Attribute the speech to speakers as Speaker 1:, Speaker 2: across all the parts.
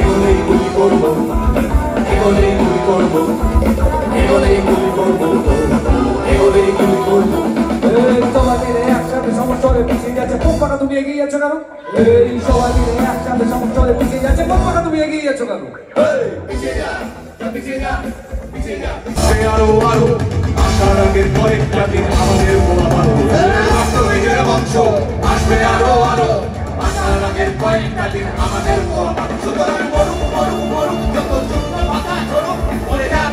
Speaker 1: এগোলেই গুলি করবো, এগোলেই গুলি করবো, এগোলেই গুলি করবো, এগোলেই গুলি করবো। এই সবাই মিলে একসাথে সমস্যরে পিছিয়ে যাচ্ছে, পক্ষটা তুমি এগিয়ে যাচ্ছ কেন? এই সবাই মিলে একসাথে সমস্যরে পিছিয়ে যাচ্ছে, পক্ষটা তুমি এগিয়ে যাচ্ছ কেন? পিছিয়ে যা, পিছিয়ে যা, পিছিয়ে যা। সে আরো আরো আসার আগের কয়েকটা দিন আমাদের বলা ভালো, নিজের বংশ আসবে আরো আরো আসার আগের কয়েকটা দিন আমাদের বলা ভালো। সুতরাং মরুক মরুক মরুক যত যুদ্ধ মাথা ধরুক বলে যান।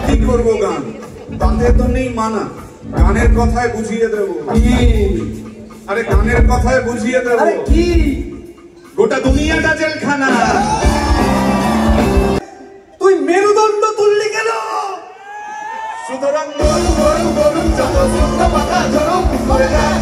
Speaker 2: কি করবো গান, তাতে তো নেই মানা, গানের কথায় বুঝিয়ে দেবো। আরে গানের কথায় বুঝিয়ে দেবো।
Speaker 1: কি
Speaker 2: গোটা দুনিয়াটা জেলখানা।
Speaker 1: তুই মেরুদণ্ড তুললি কেন?
Speaker 2: সুতরাং মরুক মরুক মরুক যত যুদ্ধ মাথা ধরুক বলে যান।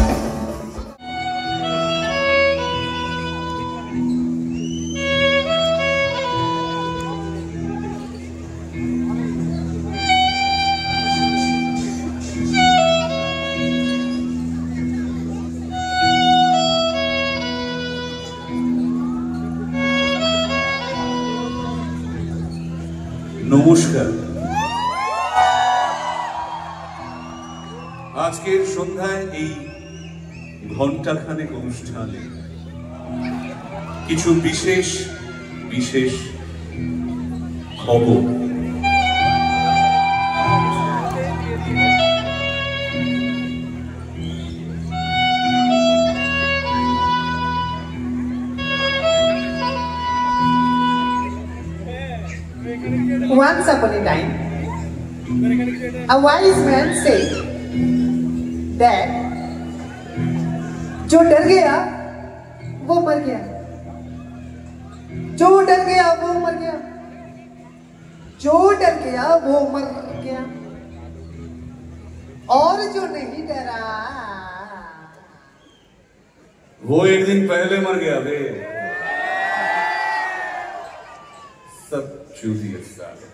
Speaker 2: নমস্কার। আজকের সন্ধ্যায় এই ঘণ্টাখানেক অনুষ্ঠানে কিছু বিশেষ বিশেষ খবর।
Speaker 3: Once upon a time, a wise man said that जो डर गया वो मर गया, जो डर गया वो मर गया, जो डर गया वो मर गया, और जो नहीं डरा
Speaker 2: वो एक दिन पहले मर गया बे। सब चूतिया साले।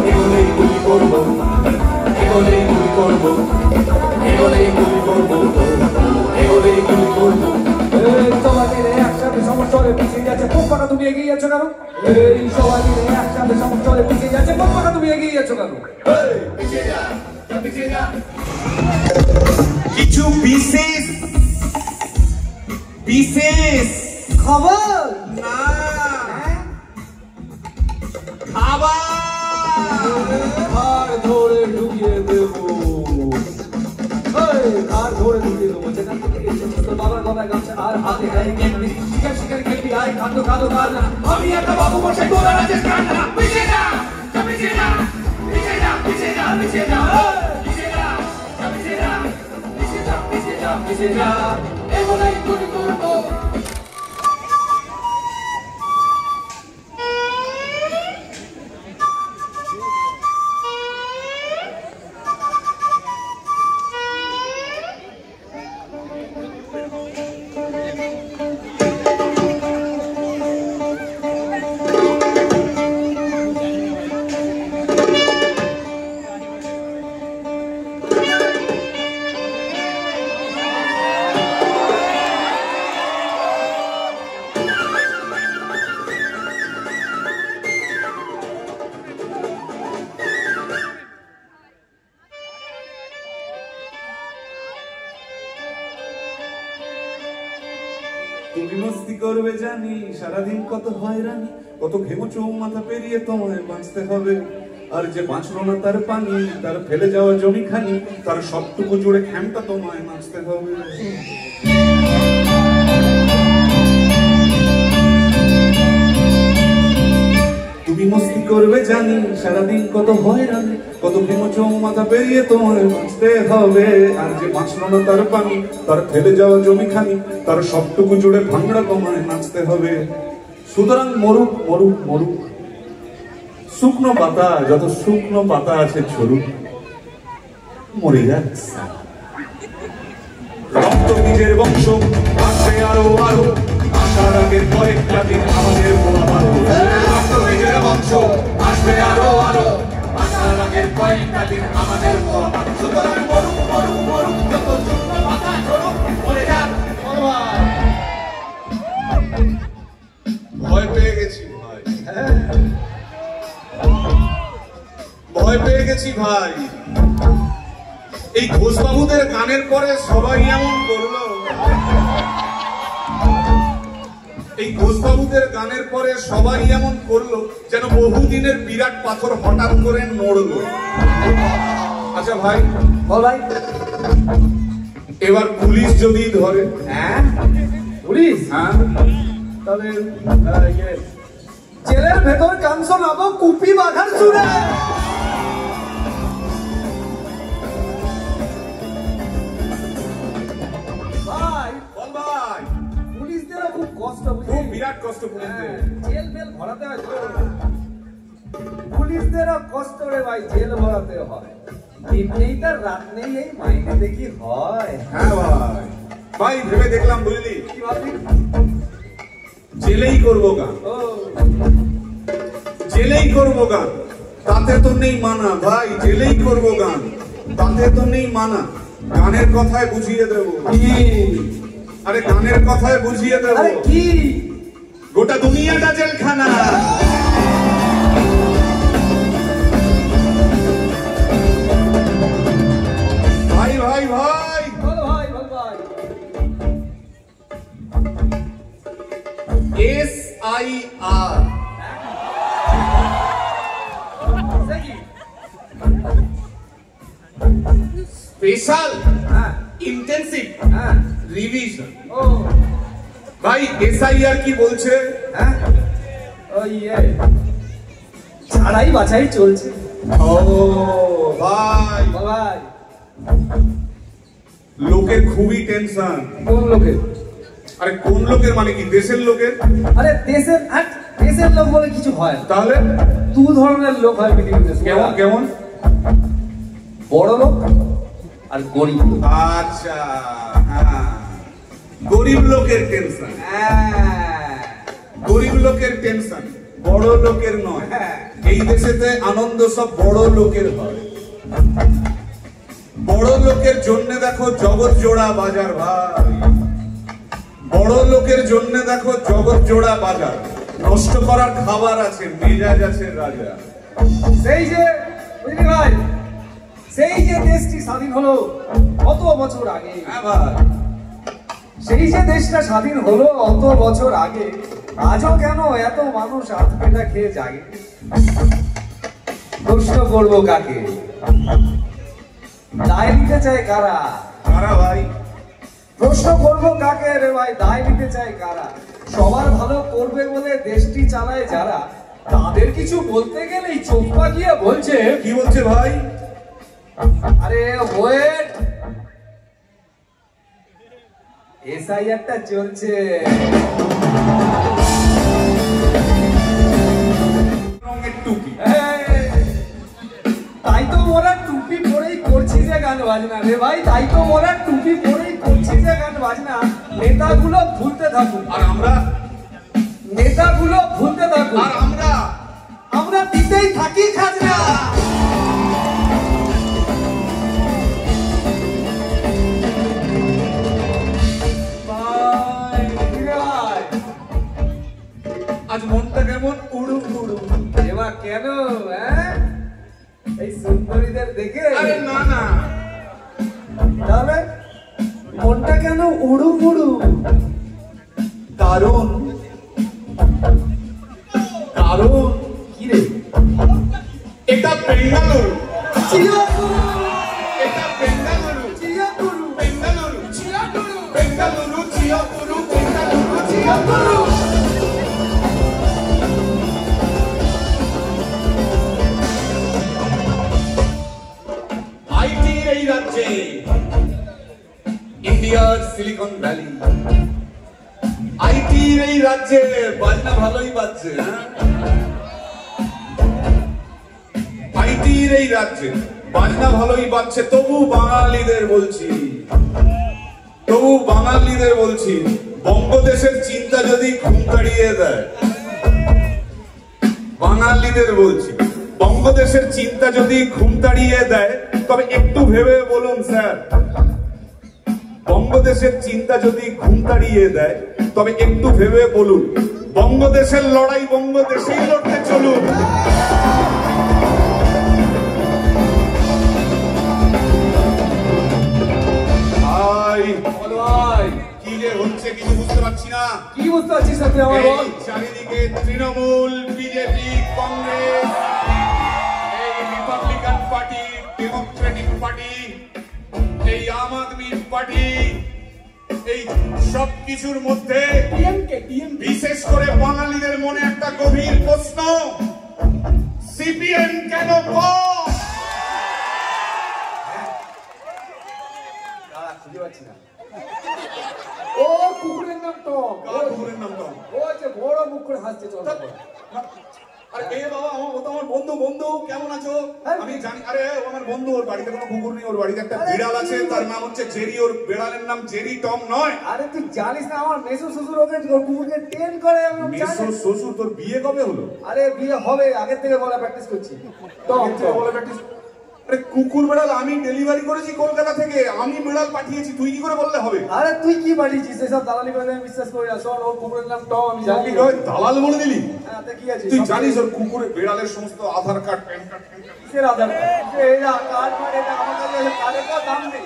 Speaker 1: এগোলেই গুলি করবো, এগোলেই গুলি করবো, এগোলেই গুলি করবো, এগোলেই গুলি করবো। এই সবাই মিলে একসাথে সমস্যরে পিছিয়ে যাচ্ছে, পক্ষটা তুমি এগিয়ে যাচ্ছ কেন? এই সবাই মিলে একসাথে সমস্যরে পিছিয়ে যাচ্ছে, পক্ষটা তুমি এগিয়ে যাচ্ছ কেন? পিছিয়ে যা, পিছিয়ে যা।
Speaker 2: কিছু বিশেষ বিশেষ
Speaker 3: खबर
Speaker 2: না খাবার
Speaker 1: ঘর ধরে ঢুকিয়ে দেবো, ঘর ধরে ঢুকিয়ে দেবো। যেখান থেকে এসেছিস তোর বাবার গলায় গামছা আর হাতে গায়ে কেটলি, শিকার শিকার কেটলি, আয় খাদ্য খাদ্য কাজ না। আমি একটা বাবু বসে তোরা রাজেশ কাজ না। পিছিয়ে যা, পিছিয়ে যা, পিছিয়ে যা, পিছিয়ে যা, পিছিয়ে যা, পিছিয়ে যা, পিছিয়ে যা, পিছিয়ে যা, পিছিয়ে যা, পিছিয়ে যা। এগোলেই গুলি করবো।
Speaker 2: তুমি মস্তি করবে জানি, সারাদিন কত হয়রানি, কত ঘেমো মাথা পেরিয়ে তোমায় বাঁচতে হবে। আর যে বাঁচলো না তার পানি, তার ফেলে যাওয়া জমি খানি, তার সবটুকু জুড়ে খ্যামটা তোমায় নাচতে হবে। করবে জানি, সারাদিন কত হয়রানি, কত বিমোচন মাথা পেরিয়ে তোমায় বাঁচতে হবে। আর যে বাঁচলো না তার পানি, তার ফেলে যাওয়া জমি খানি, তার সবটুকু জুড়ে ভাঙড়া কমায় নাচতে হবে। সুতরাং মরুক মরুক মরুক, শুকনো পাতা যত শুকনো পাতা আছে ছড়ুক, মরে যাচ্ছে। রক্ত বীজের বংশ আসবে আরো আরো, আসার আগের কয়েকটা দিন আমাদের পোড়াবারো। রক্ত বীজের বংশ আসবে আরো আরো, আসার আগের কয়েকটা দিন আমাদের পোড়াবারো। সুতরাং মরুক মরুক মরুক, যত শুকনো পাতা ছড়ুক, মরে যাক। ভয় পেয়ে গেছি ভাই, ভয় পেয়ে গেছি ভাই। এই ঘোষবাবুদের গানের পরে সবাই এমন করলো, এই ঘোষবাবুদের গানের পরে সবাই এমন করলো যেন বহুদিনের বিরাট পাথর হঠাৎ করে নড়লো। আচ্ছা ভাই,
Speaker 3: ভাই
Speaker 2: এবার পুলিশ যদি ধরে,
Speaker 3: হ্যাঁ পুলিশ,
Speaker 2: হ্যাঁ
Speaker 3: তাহলে জেলের ভেতর গান শোনাবো কুপি বাঁধার সুরে। ভাই
Speaker 2: বল ভাই,
Speaker 3: পুলিশদেরও খুব কষ্ট,
Speaker 2: খুব বিরাট কষ্ট পুলিশদের।
Speaker 3: জেল ফেল ভরাতে হয়, পুলিশদেরও কষ্ট রে ভাই, জেল ভরাতে হয়। দিন নেই তার রাত নেই, এই মাইনে দেখি হয়।
Speaker 2: হ্যাঁ ভাই, ভাই ভেবে দেখলাম বুঝলি,
Speaker 3: কি ভাবলি?
Speaker 2: জেলেই করবো গান,
Speaker 3: ও
Speaker 2: জেলেই করবো গান, তাতে তো নেই মানা ভাই। জেলেই করবো গান, তাতে তো নেই মানা। গানের কথায় বুঝিয়ে দেবো।
Speaker 3: কি?
Speaker 2: আরে গানের কথায় বুঝিয়ে দেবো।
Speaker 3: আরে কি?
Speaker 2: গোটা দুনিয়াটা জেলখানা। ভাই ভাই ভাই,
Speaker 3: বল ভাই, বল ভাই।
Speaker 2: SIR স্পেশাল
Speaker 3: হ্যাঁ
Speaker 2: ইন্টেন্সিভ
Speaker 3: হ্যাঁ,
Speaker 2: রিভিশন।
Speaker 3: ও
Speaker 2: ভাই SIR কি বলছে?
Speaker 3: হ্যাঁ, ওই ছাড়াই বাছাই চলছে।
Speaker 2: ও ভাই,
Speaker 3: বল ভাই।
Speaker 2: লোকের খুবই টেনশন।
Speaker 3: কোন লোকের?
Speaker 2: আরে কোন লোকের মানে কি? দেশের লোকের।
Speaker 3: আরে দেশের, দেশের লোক বলে কিছু হয় না।
Speaker 2: তাহলে
Speaker 3: দু ধরনের লোক হয় পৃথিবীতে।
Speaker 2: কেমন কেমন?
Speaker 3: বড় লোক আর গরিব লোক।
Speaker 2: আচ্ছা, হ্যাঁ, গরিব লোকের টেনশন, গরিব লোকের টেনশন, বড় লোকের নয়। এই দেশেতে আনন্দ সব বড় লোকের হয়। বড় লোকের জন্য দেখো জগৎ জোড়া বাজার ভাই, বড় লোকের জন্য দেখো জগৎ জোড়া বাজার। নষ্ট করার খাবার আছে, মেজাজ আছে রাজা।
Speaker 3: সেই যে বুঝলি ভাই, সেই যে দেশটি স্বাধীন হলো কত বছর আগে,
Speaker 2: হ্যাঁ ভাই,
Speaker 3: সেই যে দেশটা স্বাধীন হলো অত বছর আগে, আজও কেন এত মানুষ হাত পেটা খেয়ে জাগে? প্রশ্ন করবো কাকে? দায় নিতে চায় কারা?
Speaker 2: কারা ভাই?
Speaker 3: প্রশ্ন করবো কাকে রে ভাই? দায় নিতে চায় কারা? সবার ভালো করবে বলে দেশটি চালায় যারা, তাদের কিছু বলতে গেলেই চোখ পাকিয়ে বলছে।
Speaker 2: কি বলছে ভাই?
Speaker 3: আরে ওয়েট, SIR-টা চলছে।
Speaker 2: রঙের টুপি,
Speaker 3: তাই তো মোরা টুপি পরেই করছি যে গান বাজনা রে ভাই, তাই তো মোরা টুপি পরেই করছি যে গান বাজনা। নেতাগুলো ভুলতে থাকুক,
Speaker 2: আর আমরা,
Speaker 3: নেতাগুলো ভুলতে থাকুক,
Speaker 2: আর আমরা,
Speaker 3: আমরা দিতেই থাকি খাজনা।
Speaker 2: আজ মনটা কেমন উড়ু উড়ু।
Speaker 3: এবার কেন এই সুন্দরীদের দেখে?
Speaker 2: আরে না না,
Speaker 3: তাহলে মনটা কেন উড়ু উড়ু?
Speaker 2: কারণ কারণ
Speaker 3: কি রে?
Speaker 2: এটা বেঙ্গালুরু,
Speaker 3: চিয়াগুরু,
Speaker 2: এটা বেঙ্গালুরু,
Speaker 3: চিয়াগুরু,
Speaker 2: বেঙ্গালুরু,
Speaker 3: চিয়াগুরু,
Speaker 2: বেঙ্গালুরু, চিয়াগুরু, বেঙ্গালুরু, চিয়াগুরু। আইটির এই রাজ্যে বাজনা ভালোই বাজছে, আইটির এই রাজ্যে বাজনা ভালোই বাজছে। তবু বাঙালিদের বলছি, বঙ্গদেশের চিন্তা যদি ঘুম পাড়িয়ে দেয়, বাঙালিদের বলছি, বঙ্গদেশের চিন্তা যদি ঘুম তাড়িয়ে দেয়, তবে একটু ভেবে বলুন স্যার, বঙ্গদেশের চিন্তা যদি ঘুম তাড়িয়ে দেয়, তবে একটু ভেবে বলুন, বঙ্গদেশের লড়াই বঙ্গদেশেই লড়তে চলুন। কি যে হচ্ছে কিছু বুঝতে পারছি না।
Speaker 3: কি বুঝতে পারছিস তুই আমার বল?
Speaker 2: চারিদিকে তৃণমূল, বিজেপি, কংগ্রেস, এই রিপাবলিকান পার্টি, ডেমোক্রেটিক পার্টি, এই আম আদমি পার্টি, এই সব কিছুর মধ্যে বিশেষ করে বাঙালিদের মনে একটা গভীর প্রশ্ন, সিপিএম কেন
Speaker 3: খুঁজে পাচ্ছি না। ও কুকুরের নাম টম।
Speaker 2: কুকুরের নাম টম?
Speaker 3: ও যে বড় মুখ করে হাসছে। চল
Speaker 2: আরে এ বাবা, ও তো আমার বন্ধু, কেমন আছো? আমি জানি, আরে ও আমার বন্ধু, ওর বাড়িতে কোনো কুকুর নেই, ওর বাড়িতে একটা বিড়াল আছে, তার নাম হচ্ছে জেরি, ওর বিড়ালের নাম জেরি, টম নয়।
Speaker 3: আরে তুই জানিস না আমার মেসো শ্বশুর ওকে কুকুরকে ট্রেন করে।
Speaker 2: মেসো শ্বশুর? তোর বিয়ে কবে হলো?
Speaker 3: আরে বিয়ে হবে, আগের থেকে বলা প্র্যাকটিস করছি। টম থেকে বলা প্র্যাকটিস।
Speaker 2: আরে কুকুর বিড়াল আমি ডেলিভারি করেছি কলকাতা থেকে, আমি বিড়াল পাঠিয়েছি, তুই কি করে বললে হবে?
Speaker 3: আরে তুই কি পাঠিয়েছিস? এসব দালালি করে আমি বিশ্বাস করি না। শোন, ওর কুকুরের নাম টম, আমি জানি।
Speaker 2: দালাল বলে দিলি?
Speaker 3: হ্যাঁ, তা কি আছে?
Speaker 2: তুই জানিস ওর কুকুরের বিড়ালের সমস্ত আধার কার্ড, প্যান কার্ড,
Speaker 3: কিসের আধার কার্ড? এটা কার্ড মানে এটা আমার কাছে আছে, কার্ডের তো দাম নেই।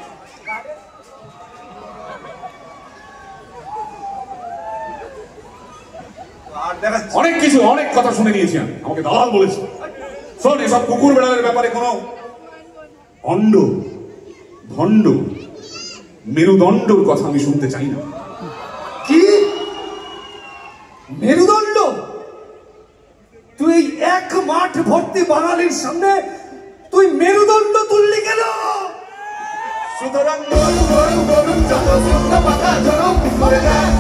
Speaker 2: অনেক কিছু, অনেক কথা শুনে নিয়েছি আমি, আমাকে দালাল বলেছে। শোন, এসব কুকুর বিড়ালের ব্যাপারে কোনো ভণ্ড মেরুদণ্ডর কথা আমি শুনতে চাই না।
Speaker 3: কি মেরুদণ্ড? তুই এক মাঠ ভর্তি বাঙালির সামনে তুই মেরুদণ্ড তুললি কেন?
Speaker 2: সুতরাং গরু যত সুন্দর পাতা ঝরম করে যায়,